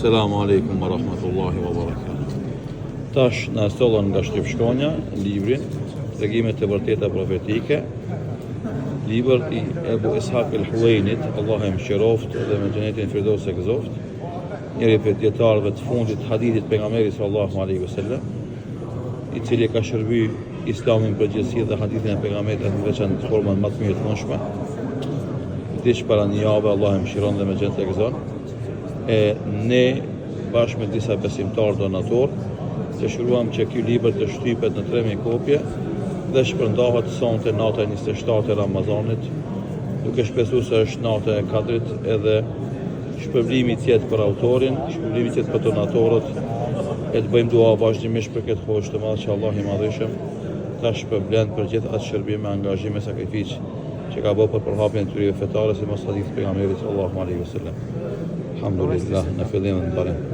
Selamu alaikum wa rahmatullahi wa barakatuh. Tash në sollën nga shtypshkonja librin Tregimet e vërteta profetike, libër i Ebu Ishaq el-Huwainit, Allah e mëshiroft dhe me xhenetin Firdaus e gëzoft, njëri prej dietarëve të fundit hadithit pejgamberit sallallahu alaihi wasallam, i cili ka shërby Islamin përgjithësi dhe hadithin e pejgamberit në veçantë formën më të mirë të mundshme. Diç para një javë, Allah e mëshiron dhe me xhenet e gëzon. Ne bashkë me disa besimtarë donator të shkruam që ky libër të shtypet në 3000 kopje dhe shpërndahet sonte nata e 27 e Ramazanit, duke shpresuar se është nata e Kadrit, edhe shpërblimi tjetë për autorin, shpërblimi tjetë për donatorët, e të bëjmë dua vazhdimisht për këtë hoqë të madh që Allah i madhëshëm ta shpërblend për gjithë atë shërbim, angazhim e sakrificë që ka bërë për përhapjen e tyre fetare, si mos hadith pejgamberit sallallahu alaihi wasallam. Alhamdulillah, në fillim dhe në barim.